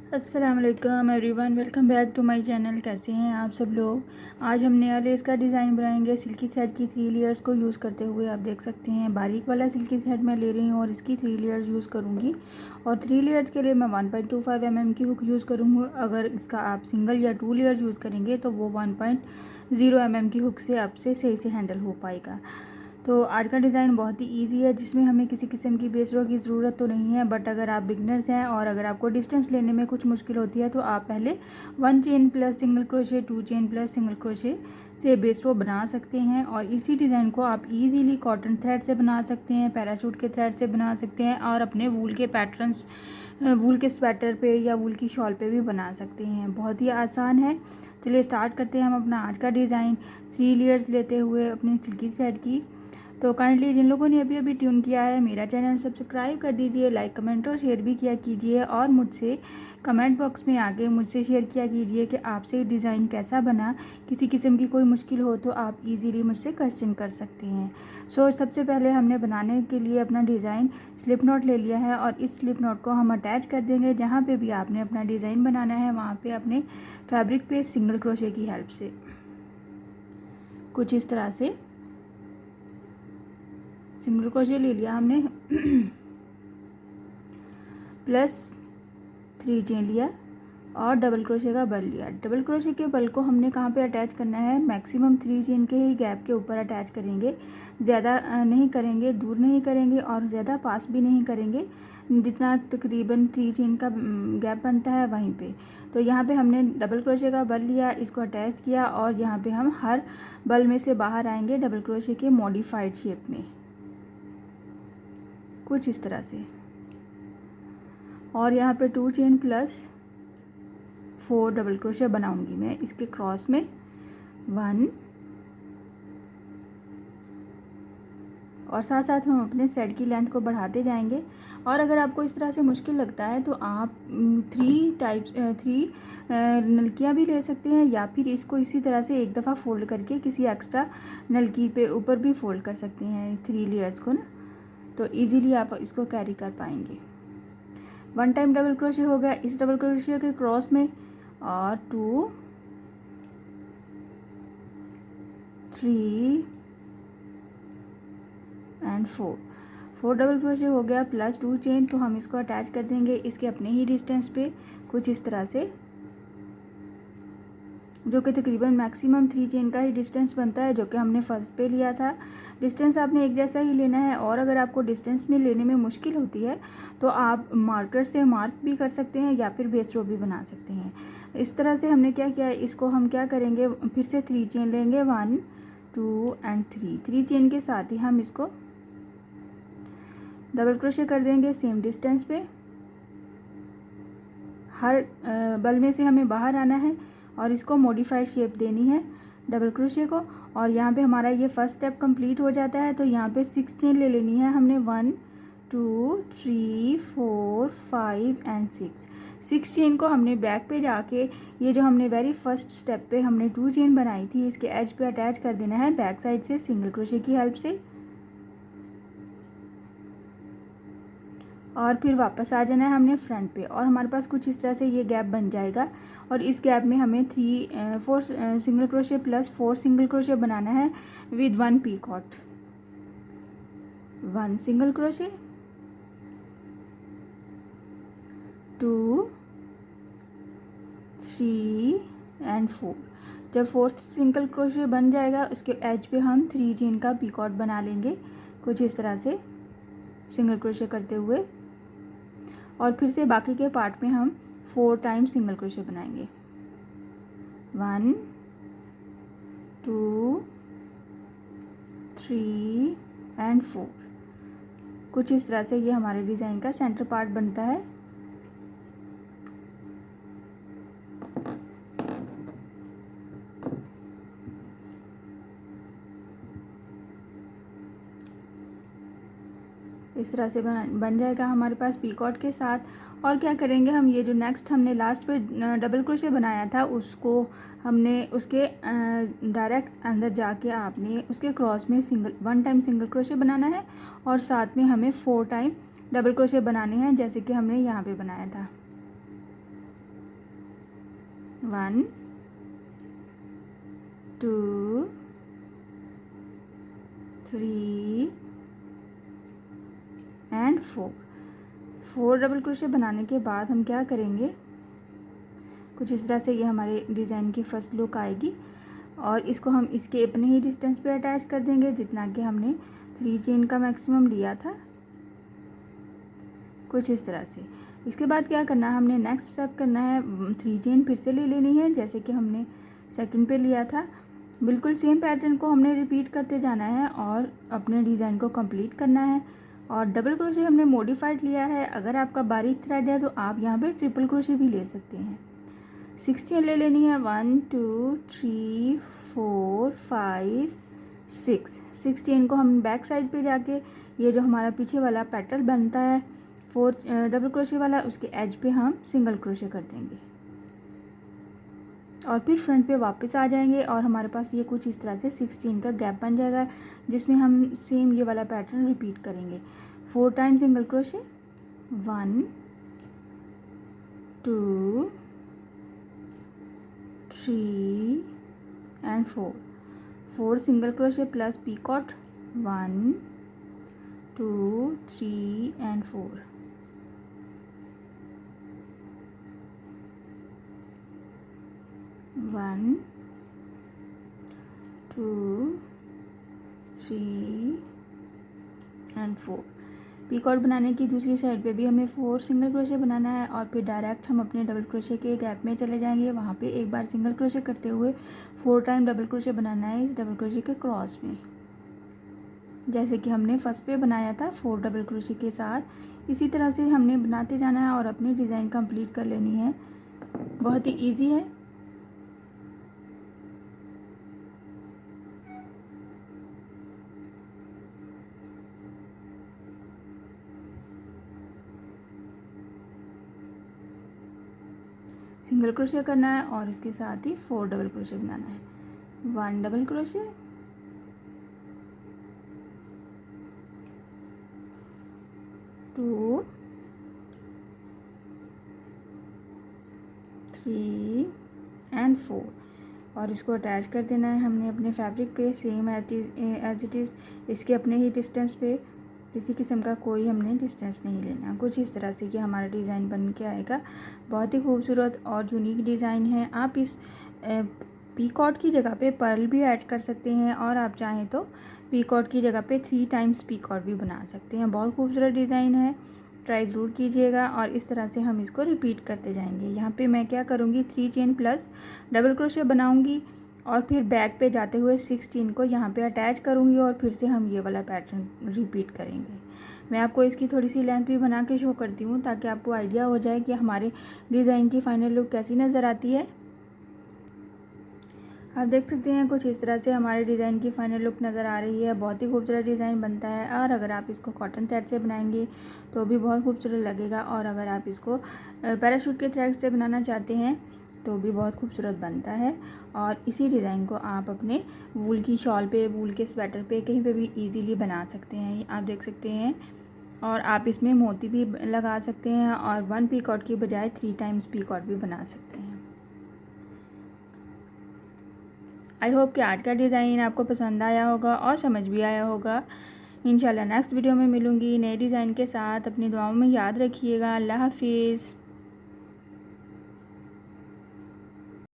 अस्सलाम वालेकुम everyone, welcome back to my channel. कैसे हैं आप सब लोग। आज हम नया लेस का डिज़ाइन बनाएंगे सिल्की थ्रेड की 3 लेयर्स को यूज़ करते हुए। आप देख सकते हैं बारीक वाला सिल्की थ्रेड मैं ले रही हूँ और इसकी 3 लेयर्स यूज़ करूँगी। और 3 लेयर्स के लिए मैं 1.25 mm की हुक यूज़ करूँगी। अगर इसका आप सिंगल या 2 लेयर्स यूज़ करेंगे तो वो 1.0 mm की हुक से आपसे सही से हैंडल हो पाएगा। तो आज का डिज़ाइन बहुत ही इजी है, जिसमें हमें किसी किस्म की बेस रो की ज़रूरत तो नहीं है। बट अगर आप बिगनर्स हैं और अगर आपको डिस्टेंस लेने में कुछ मुश्किल होती है तो आप पहले 1 chain plus single crochet, 2 chain plus single crochet से बेस रो बना सकते हैं। और इसी डिज़ाइन को आप इजीली कॉटन थ्रेड से बना सकते हैं, पैराशूट के थ्रेड से बना सकते हैं और अपने वूल के पैटर्न्स, वूल के स्वेटर पे या वूल की शॉल पे भी बना सकते हैं। बहुत ही आसान है। चलिए स्टार्ट करते हैं हम अपना आज का डिज़ाइन 3 लेयर्स लेते हुए अपनी सिल्की थ्रेड की। तो काइंडली जिन लोगों ने अभी अभी ट्यून किया है मेरा चैनल सब्सक्राइब कर दीजिए, लाइक कमेंट और शेयर भी किया कीजिए। और मुझसे कमेंट बॉक्स में आके मुझसे शेयर किया कीजिए कि आपसे डिज़ाइन कैसा बना। किसी किस्म की कोई मुश्किल हो तो आप इजीली मुझसे क्वेश्चन कर सकते हैं। सबसे पहले हमने बनाने के लिए अपना डिज़ाइन स्लिप नॉट ले लिया है और इस स्लिप नॉट को हम अटैच कर देंगे। जहाँ पे भी आपने अपना डिज़ाइन बनाना है वहाँ पे अपने फैब्रिक पे सिंगल क्रोशे की हेल्प से कुछ इस तरह से सिंगल क्रोशे ले लिया हमने प्लस 3 चेन लिया और डबल क्रोशे का बल लिया। डबल क्रोशे के बल को हमने कहाँ पे अटैच करना है, मैक्सिमम 3 चेन के ही गैप के ऊपर अटैच करेंगे। ज़्यादा नहीं करेंगे, दूर नहीं करेंगे और ज़्यादा पास भी नहीं करेंगे। जितना तकरीबन 3 चेन का गैप बनता है वहीं पे। तो यहाँ पे हमने डबल क्रोशे का बल लिया, इसको अटैच किया और यहाँ पे हम हर बल में से बाहर आएंगे डबल क्रोशे के मॉडिफाइड शेप में कुछ इस तरह से। और यहाँ पे 2 चेन प्लस 4 डबल क्रोशे बनाऊंगी मैं इसके क्रॉस में 1। और साथ साथ हम अपने थ्रेड की लेंथ को बढ़ाते जाएंगे। और अगर आपको इस तरह से मुश्किल लगता है तो आप 3 नलकियाँ भी ले सकते हैं या फिर इसको इसी तरह से एक दफ़ा फोल्ड करके किसी एक्स्ट्रा नलकी पे ऊपर भी फोल्ड कर सकते हैं 3 लेयर्स को ना, तो इजीली आप इसको कैरी कर पाएंगे। 1 टाइम डबल क्रोशे हो गया इस डबल क्रोशे के क्रॉस में और 2 3 एंड 4 डबल क्रोशे हो गया प्लस 2 चेन। तो हम इसको अटैच कर देंगे इसके अपने ही डिस्टेंस पे कुछ इस तरह से, जो कि तकरीबन मैक्सिमम 3 चेन का ही डिस्टेंस बनता है, जो कि हमने फर्स्ट पे लिया था। डिस्टेंस आपने एक जैसा ही लेना है। और अगर आपको डिस्टेंस में लेने में मुश्किल होती है तो आप मार्कर से मार्क भी कर सकते हैं या फिर बेस रो भी बना सकते हैं। इस तरह से हमने क्या किया है, इसको हम क्या करेंगे, फिर से 3 चेन लेंगे 1 2 एंड 3 चेन के साथ ही हम इसको डबल क्रोशे कर देंगे सेम डिस्टेंस पे। हर बल में से हमें बाहर आना है और इसको मॉडिफाइड शेप देनी है डबल क्रोशे को। और यहाँ पे हमारा ये फर्स्ट स्टेप कंप्लीट हो जाता है। तो यहाँ पे 6 चेन ले लेनी है हमने 1 2 3 4 5 एंड 6 चेन को हमने बैक पे जाके ये जो हमने वेरी फर्स्ट स्टेप पे हमने 2 चेन बनाई थी इसके एज पे अटैच कर देना है बैक साइड से सिंगल क्रोशे की हेल्प से। और फिर वापस आ जाना है हमने फ्रंट पे और हमारे पास कुछ इस तरह से ये गैप बन जाएगा। और इस गैप में हमें 4 single crochet plus 4 single crochet बनाना है with 1 picot. 1 single crochet 2 3 and 4। जब 4th सिंगल क्रोशे बन जाएगा उसके एज पे हम 3 चेन का पीकॉट बना लेंगे कुछ इस तरह से सिंगल क्रोशे करते हुए। और फिर से बाकी के पार्ट में हम 4 टाइम सिंगल क्रोशे बनाएंगे 1 2 3 एंड 4। कुछ इस तरह से ये हमारे डिज़ाइन का सेंटर पार्ट बनता है। इस तरह से बन जाएगा हमारे पास पीकॉट के साथ। और क्या करेंगे हम, ये जो नेक्स्ट हमने लास्ट पे डबल क्रोशे बनाया था उसको हमने उसके डायरेक्ट अंदर जाके आपने उसके क्रॉस में 1 टाइम सिंगल क्रोशे बनाना है और साथ में हमें 4 टाइम डबल क्रोशे बनाने हैं जैसे कि हमने यहाँ पे बनाया था। 1 2 3 एंड 4 डबल क्रोशे बनाने के बाद हम क्या करेंगे, कुछ इस तरह से ये हमारे डिज़ाइन की फर्स्ट लुक आएगी और इसको हम इसके अपने ही डिस्टेंस पे अटैच कर देंगे जितना कि हमने 3 चेन का मैक्सिमम लिया था, कुछ इस तरह से। इसके बाद क्या करना है, हमने नेक्स्ट स्टेप करना है, 3 चेन फिर से ले लेनी है जैसे कि हमने सेकंड पे लिया था। बिल्कुल सेम पैटर्न को हमने रिपीट करते जाना है और अपने डिज़ाइन को कंप्लीट करना है। और डबल क्रोशे हमने मॉडिफाइड लिया है, अगर आपका बारीक थ्रेड है तो आप यहाँ पे ट्रिपल क्रोशे भी ले सकते हैं। 6 चेन ले लेनी है, 1 2 3 4 5 6 चेन को हम बैक साइड पे जाके ये जो हमारा पीछे वाला पैटर्न बनता है 4 डबल क्रोशे वाला, उसके एज पे हम सिंगल क्रोशे कर देंगे और फिर फ्रंट पे वापस आ जाएंगे और हमारे पास ये कुछ इस तरह से 6 चेन का गैप बन जाएगा जिसमें हम सेम ये वाला पैटर्न रिपीट करेंगे। 4 time single crochet, 1 2 3 and 4 single crochet plus picot, 1 2 3 and 4 1 2 3 and 4। Picot बनाने की दूसरी साइड पे भी हमें 4 सिंगल क्रोशे बनाना है और फिर डायरेक्ट हम अपने डबल क्रोशे के गैप में चले जाएंगे, वहाँ पे एक बार सिंगल क्रोशे करते हुए 4 टाइम डबल क्रोशे बनाना है इस डबल क्रोशे के क्रॉस में, जैसे कि हमने फर्स्ट पे बनाया था 4 डबल क्रोशे के साथ। इसी तरह से हमने बनाते जाना है और अपनी डिज़ाइन कंप्लीट कर लेनी है। बहुत ही ईजी है। सिंगल क्रोशे करना है और इसके साथ ही 4 डबल क्रोशे बनाना है, 1 डबल क्रोशे, 2 3 एंड 4 और इसको अटैच कर देना है हमने अपने फैब्रिक पे सेम एज इट इज़। इसके अपने ही डिस्टेंस पे, किसी किस्म का कोई हमने डिस्टेंस नहीं लेना। कुछ इस तरह से कि हमारा डिज़ाइन बन के आएगा। बहुत ही खूबसूरत और यूनिक डिज़ाइन है। आप इस पीकॉट की जगह पे पर्ल भी ऐड कर सकते हैं और आप चाहें तो पीकॉट की जगह पे 3 टाइम्स पीकॉट भी बना सकते हैं। बहुत खूबसूरत डिज़ाइन है, ट्राई ज़रूर कीजिएगा। और इस तरह से हम इसको रिपीट करते जाएंगे। यहाँ पे मैं क्या करूँगी, 3 चेन प्लस डबल क्रोशे बनाऊँगी और फिर बैक पे जाते हुए 6 चेन को यहाँ पे अटैच करूँगी और फिर से हम ये वाला पैटर्न रिपीट करेंगे। मैं आपको इसकी थोड़ी सी लेंथ भी बना के शो करती हूँ ताकि आपको आइडिया हो जाए कि हमारे डिज़ाइन की फाइनल लुक कैसी नज़र आती है। आप देख सकते हैं कुछ इस तरह से हमारे डिज़ाइन की फाइनल लुक नज़र आ रही है। बहुत ही खूबसूरत डिज़ाइन बनता है और अगर आप इसको कॉटन थ्रेड से बनाएंगे तो भी बहुत खूबसूरत लगेगा और अगर आप इसको पैराशूट के थ्रेड से बनाना चाहते हैं तो भी बहुत खूबसूरत बनता है। और इसी डिज़ाइन को आप अपने वूल की शॉल पे, वूल के स्वेटर पे, कहीं पे भी इजीली बना सकते हैं। आप देख सकते हैं और आप इसमें मोती भी लगा सकते हैं और 1 पीकॉट की बजाय 3 टाइम्स पीकॉट भी बना सकते हैं। आई होप कि आज का डिज़ाइन आपको पसंद आया होगा और समझ भी आया होगा। इंशाल्लाह नेक्स्ट वीडियो में मिलूँगी नए डिज़ाइन के साथ। अपनी दुआओं में याद रखिएगा। अल्लाह हाफिज़।